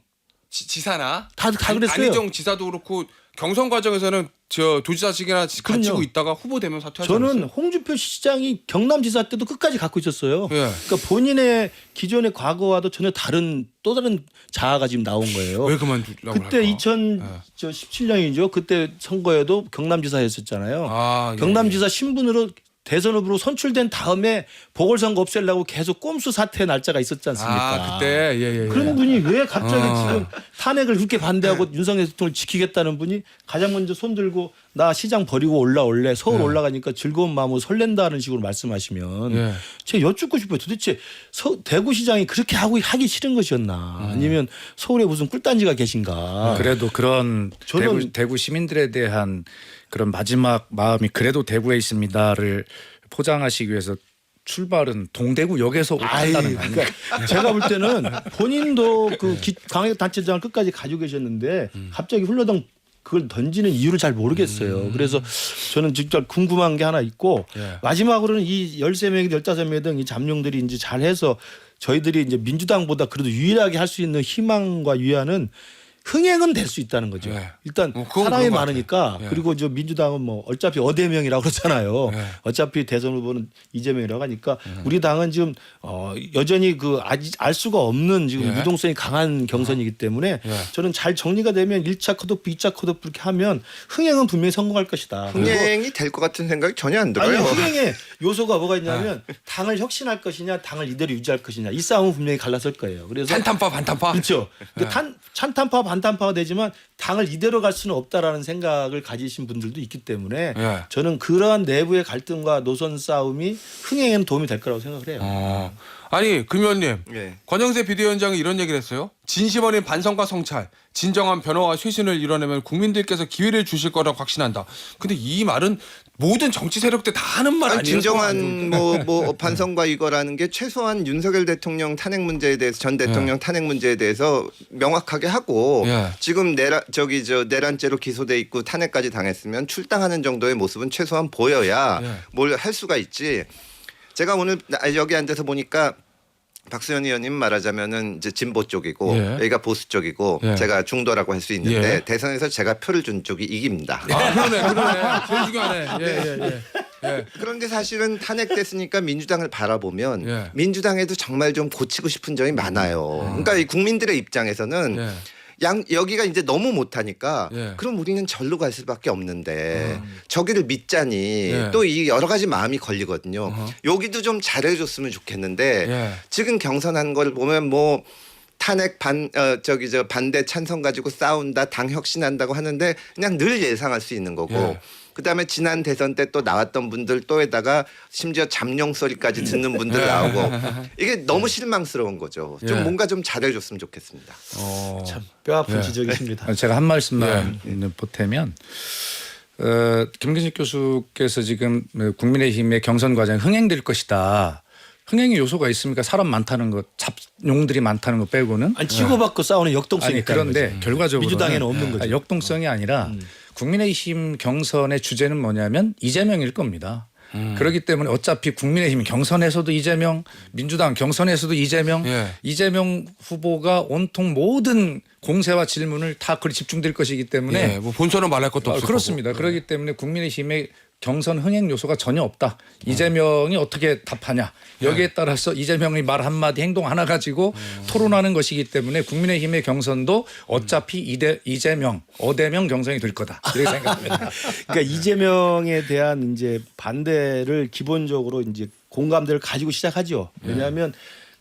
지사나 다 그랬어요. 안희정 지사도 그렇고 경선 과정에서는 저 도지사직이나 갖추고 있다가 후보 되면 사퇴하지 저는 않았어요? 홍준표 시장이 경남지사 때도 끝까지 갖고 있었어요. 예. 그러니까 본인의 기존의 과거와도 전혀 또 다른 자아가 지금 나온 거예요. 왜 그만두려고 그때 할까? 2017년이죠. 그때 선거에도 경남지사였었잖아요. 아, 예, 경남지사 신분으로 대선 후보로 선출된 다음에 보궐선거 없애려고 계속 꼼수 사퇴 날짜가 있었지 않습니까? 아 그때 예. 그런 분이 왜 갑자기 지금 탄핵을 그렇게 반대하고 윤석열 대통령을 지키겠다는 분이 가장 먼저 손 들고 나 시장 버리고 올라올래 서울 올라가니까 즐거운 마음으로 설렌다는 식으로 말씀하시면 제가 여쭙고 싶어요. 도대체 대구시장이 그렇게 하기 싫은 것이었나 아니면 서울에 무슨 꿀단지가 계신가. 그래도 그런 저는 대구 시민들에 대한 그런 마지막 마음이 그래도 대구에 있습니다를 포장하시기 위해서 출발은 동대구역에서 한다는 거 아닙니까? 그러니까 제가 볼 때는 본인도 그 광역단체장을 끝까지 가지고 계셨는데 갑자기 훌러덩 그걸 던지는 이유를 잘 모르겠어요. 그래서 저는 직접 궁금한 게 하나 있고 마지막으로는 이 13명, 15명 등 이 잠룡들이 이제 잘해서 저희들이 이제 민주당보다 그래도 유일하게 할 수 있는 희망과 위안은 흥행은 될 수 있다는 거죠. 네. 일단 그건 사람이 그런 것 많으니까 같아요. 네. 그리고 저 민주당은 뭐 어차피 어대명이라고 그러잖아요. 네. 어차피 대선 후보는 이재명이라고 하니까 우리 당은 지금 여전히 그 아직 알 수가 없는 지금 네. 유동성이 강한 경선이기 때문에 네. 저는 잘 정리가 되면 1차 컷오프, 2차 컷오프 이렇게 하면 흥행은 분명히 성공할 것이다. 그리고 흥행이 될 것 같은 생각이 전혀 안 아니 들어요. 흥행의 요소가 뭐가 있냐면 당을 혁신할 것이냐 당을 이대로 유지할 것이냐 이 싸움은 분명히 갈랐을 거예요. 그래서 찬탄파 반탄파. 그렇죠. 근데 찬탄파 반탄파가 되지만 당을 이대로 갈 수는 없다라는 생각을 가지신 분들도 있기 때문에 예. 저는 그러한 내부의 갈등과 노선 싸움이 흥행에는 도움이 될 거라고 생각을 해요. 아니 금 의원님 예. 권영세 비대위원장이 이런 얘기를 했어요. 진심 어린 반성과 성찰, 진정한 변화와 쇄신을 이뤄내면 국민들께서 기회를 주실 거라고 확신한다. 근데 이 말은 모든 정치 세력들 다 하는 말 아니, 아니에요? 진정한 뭐 반성과 이거라는 게 최소한 윤석열 대통령 탄핵 문제에 대해서 전 대통령 탄핵 문제에 대해서 명확하게 하고 예. 지금 내란죄로 기소돼 있고 탄핵까지 당했으면 출당하는 정도의 모습은 최소한 보여야 예. 뭘 할 수가 있지. 제가 오늘 여기 앉아서 보니까 박수현 의원님 말하자면은 이제 진보 쪽이고 예. 여기가 보수 쪽이고 예. 제가 중도라고 할 수 있는데 예. 대선에서 제가 표를 준 쪽이 이깁니다. 그러네. 제일 중요하네. 예. 그런데 사실은 탄핵됐으니까 민주당을 바라보면 예. 민주당에도 정말 좀 고치고 싶은 점이 많아요. 그러니까 이 국민들의 입장에서는 예. 여기가 이제 너무 못하니까 예. 그럼 우리는 절로 갈 수밖에 없는데 저기를 믿자니 예. 또 이 여러 가지 마음이 걸리거든요. 여기도 좀 잘해줬으면 좋겠는데 예. 지금 경선한 걸 보면 뭐 탄핵 반대 찬성 가지고 싸운다, 당 혁신한다고 하는데 그냥 늘 예상할 수 있는 거고. 예. 그다음에 지난 대선 때 또 나왔던 분들 또에다가 심지어 잠룡 소리까지 듣는 분들 나오고 이게 너무 실망스러운 거죠. 좀 예. 뭔가 좀 잘해줬으면 좋겠습니다. 참 뼈아픈 예. 지적이십니다. 제가 한 말씀만 보태면 김근식 교수께서 지금 국민의힘의 경선 과정에 흥행될 것이다. 흥행의 요소가 있습니까? 사람 많다는 것, 잡용들이 많다는 것 빼고는. 아니 치고받고 싸우는 역동성이 아니 있다는 그런데 거죠. 결과적으로 민주당에는 없는 거죠. 역동성이 아니라 국민의힘 경선의 주제는 뭐냐면 이재명일 겁니다. 그렇기 때문에 어차피 국민의힘 경선에서도 이재명, 민주당 경선에서도 이재명, 예. 이재명 후보가 온통 모든 공세와 질문을 다 그리 집중될 것이기 때문에 뭐 본선은 말할 것도 없을 그렇습니다. 거고. 그렇기 때문에 국민의힘의 경선 흥행 요소가 전혀 없다. 이재명이 어떻게 답하냐. 여기에 따라서 이재명의 말 한마디 행동 하나 가지고 토론하는 것이기 때문에 국민의힘의 경선도 어차피 이재명, 어대명 경선이 될 거다. 이렇게 생각합니다. 그러니까 이재명에 대한 이제 반대를 기본적으로 이제 공감대를 가지고 시작하죠. 왜냐하면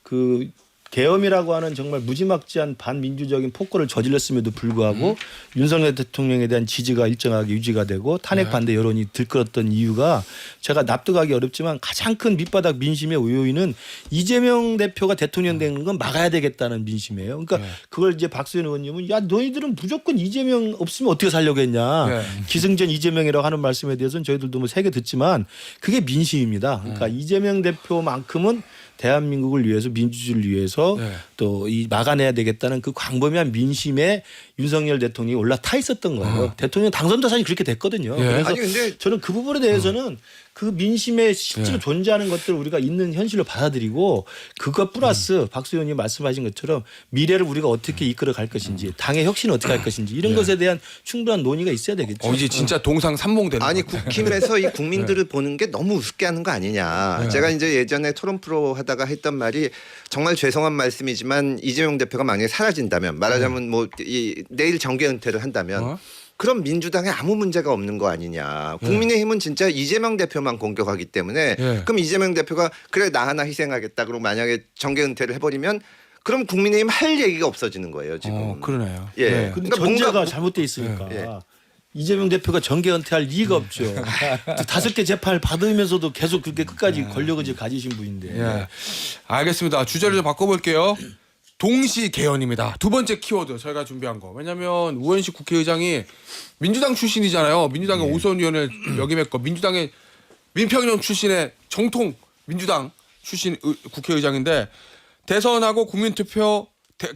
그 계엄이라고 하는 정말 무지막지한 반민주적인 폭거를 저질렀음에도 불구하고 윤석열 대통령에 대한 지지가 일정하게 유지가 되고 탄핵 반대 여론이 들끓었던 이유가 제가 납득하기 어렵지만 가장 큰 밑바닥 민심의 요인은 이재명 대표가 대통령 되는 건 막아야 되겠다는 민심이에요. 그러니까 그걸 이제 박수현 의원님은 야 너희들은 무조건 이재명 없으면 어떻게 살려고 했냐. 기승전 이재명이라고 하는 말씀에 대해서는 저희들도 뭐 새겨 듣지만 그게 민심입니다. 그러니까 이재명 대표만큼은 대한민국을 위해서 민주주의를 위해서 또 이 막아내야 되겠다는 그 광범위한 민심에 윤석열 대통령이 올라타 있었던 거예요. 대통령 당선도 사실 그렇게 됐거든요. 그래서 아니 근데 저는 그 부분에 대해서는 그 민심에 실제로 존재하는 것들을 우리가 있는 현실로 받아들이고 그것 플러스 박수 의원님 말씀하신 것처럼 미래를 우리가 어떻게 이끌어 갈 것인지 당의 혁신을 어떻게 할 것인지 이런 것에 대한 충분한 논의가 있어야 되겠죠. 이제 진짜 동상 삼몽되는. 아니 국힘에서 이 국민들을 보는 게 너무 우습게 하는 거 아니냐. 제가 이제 예전에 토론 프로 하다가 했던 말이 정말 죄송한 말씀이지만 이재명 대표가 만약에 사라진다면 말하자면 뭐 내일 정계 은퇴를 한다면 그럼 민주당에 아무 문제가 없는 거 아니냐. 국민의힘은 진짜 이재명 대표만 공격하기 때문에 그럼 이재명 대표가 그래 나 하나 희생하겠다. 그럼 만약에 정계 은퇴를 해버리면 그럼 국민의힘 할 얘기가 없어지는 거예요 지금. 그러네요. 예. 근데 그러니까 전제가 뭔가 잘못돼 있으니까. 예. 이재명 대표가 정계 은퇴할 리가 없죠. 5개 재판을 받으면서도 계속 그렇게 끝까지 권력을 가지신 분인데. 예. 알겠습니다. 주제를 좀 바꿔볼게요. 동시 개헌입니다. 두 번째 키워드 저희가 준비한 거. 왜냐하면 우원식 국회의장이 민주당 출신이잖아요. 민주당의 오선 의원을 역임했고 민주당의 민평령 출신의 정통 민주당 출신 국회의장인데 대선하고 국민투표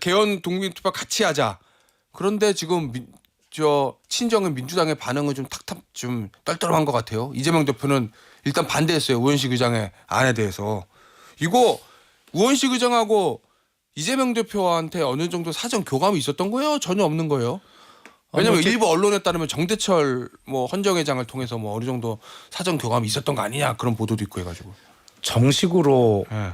개헌 국민투표 같이 하자. 그런데 지금 친정은 민주당의 반응은 좀 떨떠름한 것 같아요. 이재명 대표는 일단 반대했어요. 우원식 의장의 안에 대해서. 이거 우원식 의장하고 이재명 대표한테 어느 정도 사전 교감이 있었던 거예요? 전혀 없는 거예요? 왜냐면 일부 언론에 따르면 정대철 뭐 헌정회장을 통해서 뭐 어느 정도 사전 교감이 있었던 거 아니냐 그런 보도도 있고 해가지고. 정식으로 네.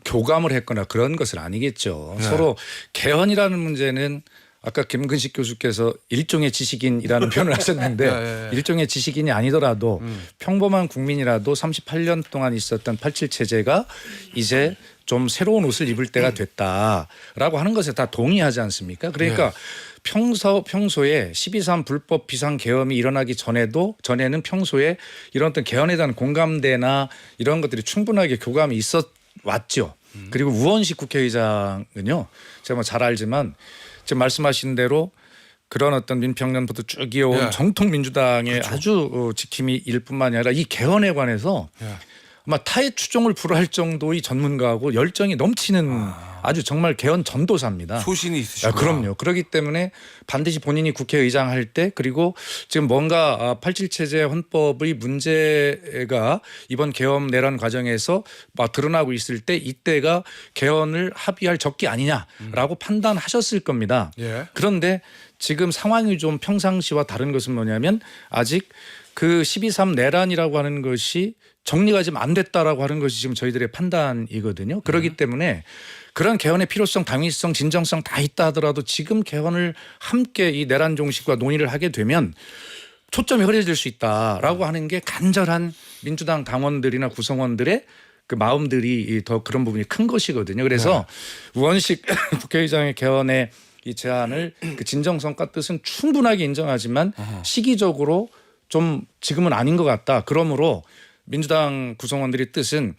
교감을 했거나 그런 것은 아니겠죠. 네. 서로 개헌이라는 문제는 아까 김근식 교수께서 일종의 지식인이라는 표현을 하셨는데 네. 일종의 지식인이 아니더라도 평범한 국민이라도 38년 동안 있었던 87 체제가 이제 좀 새로운 옷을 입을 때가 됐다라고 하는 것에 다 동의하지 않습니까? 그러니까 평소에 12.3 불법 비상 계엄이 일어나기 전에는 평소에 이런 어떤 개헌에 대한 공감대나 이런 것들이 충분하게 교감이 있었 왔죠. 그리고 우원식 국회의장은요. 제가 뭐 잘 알지만 지금 말씀하신 대로 그런 어떤 민평년부터 쭉 이어온 예. 정통 민주당의 그렇죠. 아주 지킴이 일 뿐만이 아니라 이 개헌에 관해서 예. 아마 타의 추종을 불허할 정도의 전문가하고 열정이 넘치는 아주 정말 개헌 전도사입니다. 소신이 있으시구나. 그럼요. 그렇기 때문에 반드시 본인이 국회의장 할 때 그리고 지금 뭔가 87 체제 헌법의 문제가 이번 개헌 내란 과정에서 막 드러나고 있을 때 이때가 개헌을 합의할 적기 아니냐라고 판단하셨을 겁니다. 예. 그런데 지금 상황이 좀 평상시와 다른 것은 뭐냐면 아직 그 12.3 내란이라고 하는 것이 정리가 지금 안 됐다라고 하는 것이 지금 저희들의 판단이거든요. 그렇기 때문에 그런 개헌의 필요성, 당위성, 진정성 다 있다 하더라도 지금 개헌을 함께 이 내란 종식과 논의를 하게 되면 초점이 흐려질 수 있다라고 하는 게 간절한 민주당 당원들이나 구성원들의 그 마음들이 더 그런 부분이 큰 것이거든요. 그래서 우원식 국회의장의 개헌의 이 제안을 그 진정성과 뜻은 충분하게 인정하지만 시기적으로 좀 지금은 아닌 것 같다. 그러므로 민주당 구성원들의 뜻은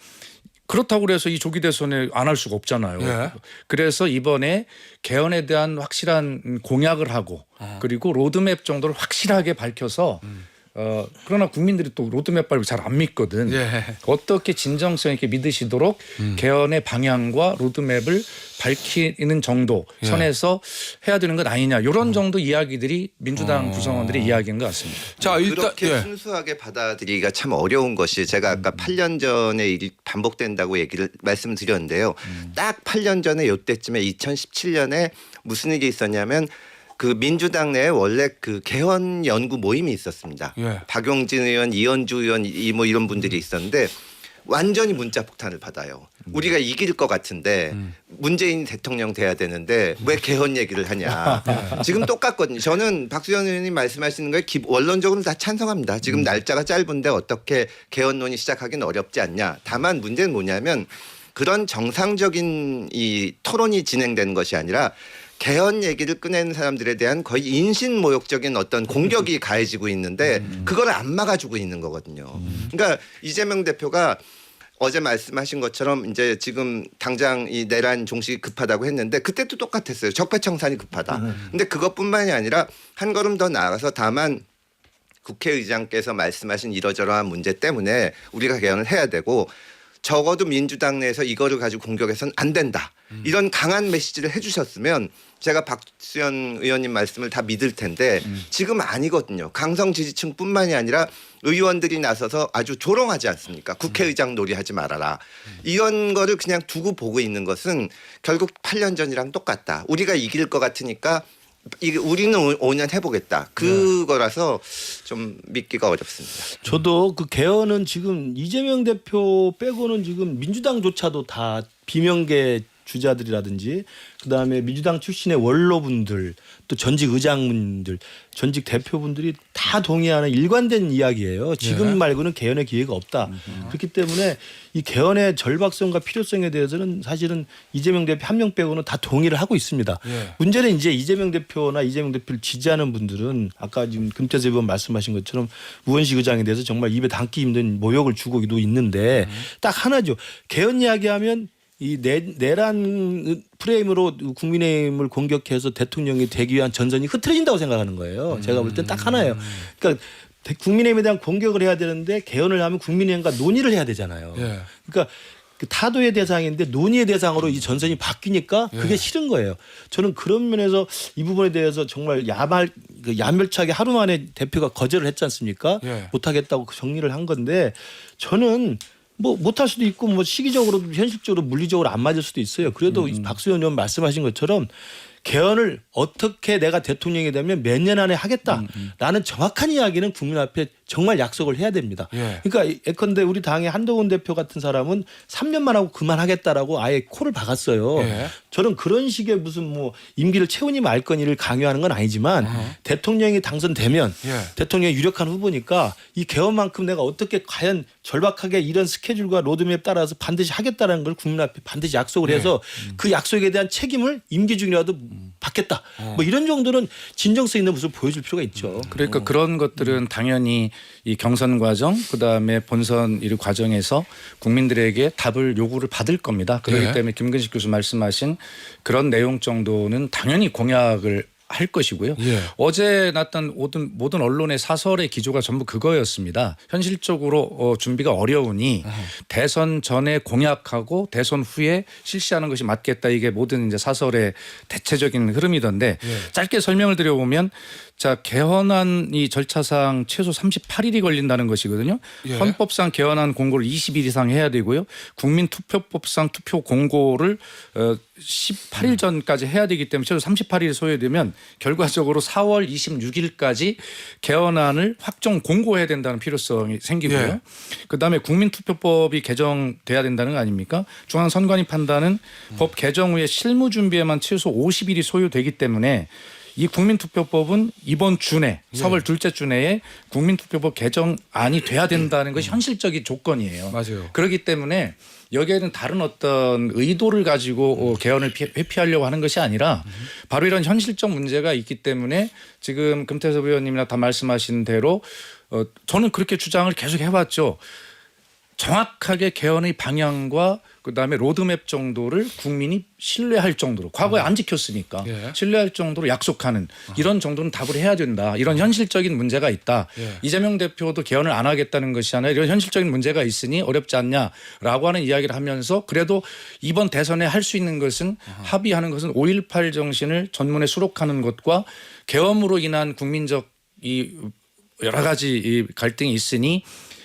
그렇다고 그래서 이 조기 대선에 안 할 수가 없잖아요. 예. 그래서 이번에 개헌에 대한 확실한 공약을 하고 그리고 로드맵 정도를 확실하게 밝혀서 그러나 국민들이 또 로드맵 발표 잘 안 믿거든. 예. 어떻게 진정성 있게 믿으시도록 개헌의 방향과 로드맵을 밝히는 정도 선에서 해야 되는 것 아니냐. 이런 정도 이야기들이 민주당 구성원들의 이야기인 것 같습니다. 자 일단 그렇게 예. 순수하게 받아들이기가 참 어려운 것이 제가 아까 8년 전에 일이 반복된다고 말씀드렸는데요. 딱 8년 전에 이때쯤에 2017년에 무슨 일이 있었냐면 그 민주당 내에 원래 그 개헌 연구 모임이 있었습니다. 예. 박용진 의원, 이현주 의원 뭐 이런 분들이 있었는데 완전히 문자 폭탄을 받아요. 우리가 이길 것 같은데 문재인 대통령 돼야 되는데 왜 개헌 얘기를 하냐. 지금 똑같거든요. 저는 박수현 의원님 말씀하시는 거에 원론적으로 다 찬성합니다. 지금 날짜가 짧은데 어떻게 개헌론이 시작하기는 어렵지 않냐. 다만 문제는 뭐냐면 그런 정상적인 이 토론이 진행되는 것이 아니라 개헌 얘기를 꺼내는 사람들에 대한 거의 인신모욕적인 어떤 공격이 가해지고 있는데 그걸 안 막아주고 있는 거거든요. 그러니까 이재명 대표가 어제 말씀하신 것처럼 이제 지금 당장 이 내란 종식이 급하다고 했는데 그때도 똑같았어요. 적폐청산이 급하다. 근데 그것뿐만이 아니라 한 걸음 더 나아가서 다만 국회의장께서 말씀하신 이러저러한 문제 때문에 우리가 개헌을 해야 되고 적어도 민주당 내에서 이거를 가지고 공격해서는 안 된다. 이런 강한 메시지를 해주셨으면 제가 박수현 의원님 말씀을 다 믿을 텐데 지금 아니거든요. 강성 지지층뿐만이 아니라 의원들이 나서서 아주 조롱하지 않습니까? 국회의장 놀이하지 말아라. 이런 거를 그냥 두고 보고 있는 것은 결국 8년 전이랑 똑같다. 우리가 이길 것 같으니까 우리는 5년 해보겠다. 그거라서 좀 믿기가 어렵습니다. 저도 그 개헌은 지금 이재명 대표 빼고는 지금 민주당조차도 다 비명계 주자들이라든지 그다음에 민주당 출신의 원로분들 또 전직 의장분들 전직 대표분들이 다 동의하는 일관된 이야기예요. 지금 말고는 개헌의 기회가 없다. 그렇기 때문에 이 개헌의 절박성과 필요성에 대해서는 사실은 이재명 대표 한 명 빼고는 다 동의를 하고 있습니다. 문제는 이제 이재명 대표나 이재명 대표를 지지하는 분들은 아까 지금 금태섭 의원 말씀하신 것처럼 우원식 의장에 대해서 정말 입에 담기 힘든 모욕을 주고도 있는데 딱 하나죠. 개헌 이야기하면 이 내란 프레임으로 국민의힘을 공격해서 대통령이 되기 위한 전선이 흐트러진다고 생각하는 거예요. 제가 볼 땐 딱 하나예요. 그러니까 국민의힘에 대한 공격을 해야 되는데 개헌을 하면 국민의힘과 논의를 해야 되잖아요. 그러니까 그 타도의 대상인데 논의의 대상으로 이 전선이 바뀌니까 그게 싫은 거예요. 저는 그런 면에서 이 부분에 대해서 정말 야멸차게 하루 만에 대표가 거절을 했지 않습니까? 못하겠다고 정리를 한 건데 저는 뭐 못할 수도 있고 뭐 시기적으로 현실적으로 물리적으로 안 맞을 수도 있어요. 그래도 박수현 의원 말씀하신 것처럼 개헌을 어떻게 내가 대통령이 되면 몇 년 안에 하겠다라는 정확한 이야기는 국민 앞에 정말 약속을 해야 됩니다. 예. 그러니까 예컨대 우리 당의 한동훈 대표 같은 사람은 3년만 하고 그만하겠다라고 아예 코를 박았어요. 예. 저는 그런 식의 무슨 뭐 임기를 채우니 말거니를 강요하는 건 아니지만 대통령이 당선되면 예. 대통령이 유력한 후보니까 이 개헌만큼 내가 어떻게 과연 절박하게 이런 스케줄과 로드맵 따라서 반드시 하겠다는 걸 국민 앞에 반드시 약속을 해서 그 약속에 대한 책임을 임기 중이라도 받겠다. 뭐 이런 정도는 진정성 있는 모습을 보여줄 필요가 있죠. 그러니까 그런 것들은 당연히 이 경선 과정 그다음에 본선 이 과정에서 국민들에게 답을 요구를 받을 겁니다. 그렇기 예. 때문에 김근식 교수 말씀하신 그런 내용 정도는 당연히 공약을 할 것이고요. 예. 어제 났던 모든 언론의 사설의 기조가 전부 그거였습니다. 현실적으로 준비가 어려우니 대선 전에 공약하고 대선 후에 실시하는 것이 맞겠다. 이게 모든 이제 사설의 대체적인 흐름이던데 짧게 설명을 드려보면 자 개헌안 이 절차상 최소 38일이 걸린다는 것이거든요. 예. 헌법상 개헌안 공고를 20일 이상 해야 되고요. 국민투표법상 투표 공고를 18일 전까지 해야 되기 때문에 최소 38일이 소요되면 결과적으로 4월 26일까지 개헌안을 확정 공고해야 된다는 필요성이 생기고요. 예. 그다음에 국민투표법이 개정돼야 된다는 거 아닙니까? 중앙선관위 판단은 법 개정 후에 실무 준비에만 최소 50일이 소요되기 때문에 이 국민투표법은 이번 주 내, 4월 둘째 주 내에 국민투표법 개정안이 돼야 된다는 것이 현실적인 조건이에요. 맞아요. 그렇기 때문에 여기에는 다른 어떤 의도를 가지고 개헌을 회피하려고 하는 것이 아니라 바로 이런 현실적 문제가 있기 때문에 지금 금태섭 의원님이나 다 말씀하신 대로 저는 그렇게 주장을 계속 해왔죠. 정확하게 개헌의 방향과 그다음에 로드맵 정도를 국민이 신뢰할 정도로 과거에 안 지켰으니까 예. 신뢰할 정도로 약속하는 이런 정도는 답을 해야 된다. 이런 현실적인 문제가 있다. 예. 이재명 대표도 개헌을 안 하겠다는 것이 아니라 이런 현실적인 문제가 있으니 어렵지 않냐라고 하는 이야기를 하면서 그래도 이번 대선에 할 수 있는 것은 합의하는 것은 5.18 정신을 전문에 수록하는 것과 개헌으로 인한 국민적 이 여러 가지 이 갈등이 있으니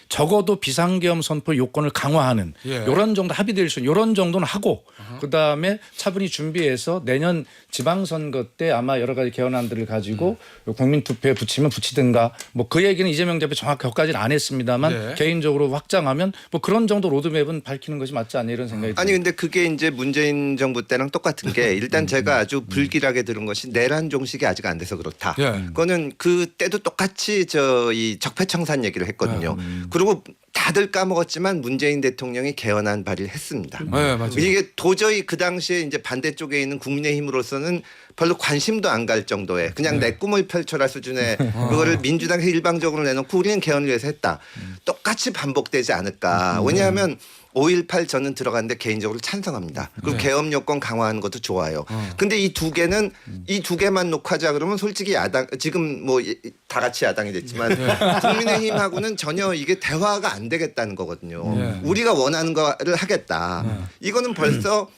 적어도 비상계엄 선포 요건을 강화하는 예. 이런 정도 합의될 수 있는 이런 정도는 하고 그다음에 차분히 준비해서 내년 지방선거 때 아마 여러 가지 개헌안들을 가지고 국민투표에 붙이면 붙이든가 뭐 그 얘기는 이재명 대표 정확히 여기까지는 안 했습니다만 네. 개인적으로 확장하면 뭐 그런 정도 로드맵은 밝히는 것이 맞지 않냐 이런 생각이 듭니다. 아니 근데 그게 이제 문재인 정부 때랑 똑같은 게 일단 제가 아주 불길하게 들은 것이 내란 종식이 아직 안 돼서 그렇다. 예. 그거는 그때도 똑같이 이 적폐청산 얘기를 했거든요. 그리고 다들 까먹었지만 문재인 대통령이 개헌안 발의를 했습니다. 네, 맞아요. 이게 도저히 그 당시에 이제 반대쪽에 있는 국민의힘으로서는 별로 관심도 안 갈 정도의 그냥 내 꿈을 펼쳐라 수준의 그거를 민주당에서 일방적으로 내놓고 우리는 개헌을 위해서 했다. 똑같이 반복되지 않을까. 왜냐하면 5.18 저는 들어갔는데 개인적으로 찬성합니다. 그리고 개헌 요건 강화하는 것도 좋아요. 근데 이 두 개는 이 두 개만 놓고하자 그러면 솔직히 야당 지금 뭐 다 같이 야당이 됐지만 국민의힘하고는 전혀 이게 대화가 안 되겠다는 거거든요. 우리가 원하는 거를 하겠다. 이거는 벌써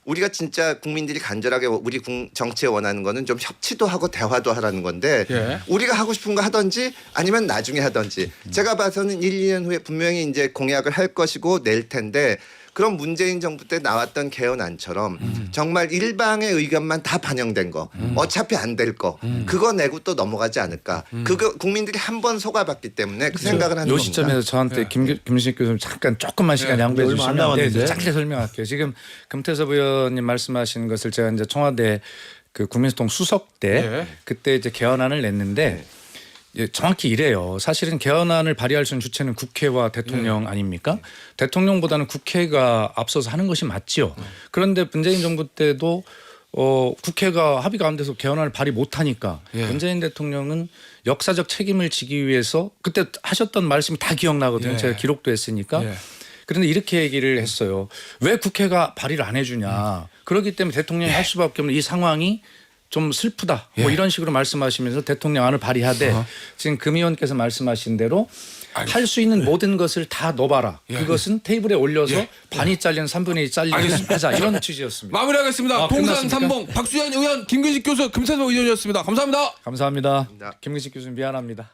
우리가 진짜 국민들이 간절하게 우리 정치에 원하는 거는 좀 협치도 하고 대화도 하라는 건데 예. 우리가 하고 싶은 거 하든지 아니면 나중에 하든지 제가 봐서는 1, 2년 후에 분명히 이제 공약을 할 것이고 낼 텐데 그럼 문재인 정부 때 나왔던 개헌안처럼 정말 일방의 의견만 다 반영된 거 어차피 안 될 거 그거 내고 또 넘어가지 않을까 그거 국민들이 한 번 속아봤기 때문에 그 생각을 하는 요 겁니다. 시점에서 저한테 김민식 교수님 잠깐 조금만 시간 양보해 얼마 안 주시면 남았는데. 짧게 설명할게요. 지금 금태섭 의원님 말씀하시는 것을 제가 이제 청와대 그 국민소통 수석 때 예. 그때 이제 개헌안을 냈는데 예, 정확히 이래요. 사실은 개헌안을 발의할 수 있는 주체는 국회와 대통령 아닙니까? 대통령보다는 국회가 앞서서 하는 것이 맞지요. 그런데 문재인 정부 때도 국회가 합의가 안 돼서 개헌안을 발의 못하니까 문재인 대통령은 역사적 책임을 지기 위해서 그때 하셨던 말씀이 다 기억나거든요. 제가 기록도 했으니까. 그런데 이렇게 얘기를 했어요. 왜 국회가 발의를 안 해주냐. 그렇기 때문에 대통령이 할 수밖에 없는 이 상황이 좀 슬프다. 뭐 이런 식으로 말씀하시면서 대통령안을 발의하되 지금 금 의원께서 말씀하신 대로 할 수 있는 모든 것을 다 넣어봐라. 그것은 테이블에 올려서 반이 잘리는 3분의 2 잘리게 하자. 이런 취지였습니다. 마무리하겠습니다. 동상 끝났습니까? 삼봉 박수현 의원, 김근식 교수, 금태섭 의원이었습니다. 감사합니다. 감사합니다. 감사합니다. 김근식 교수님 미안합니다.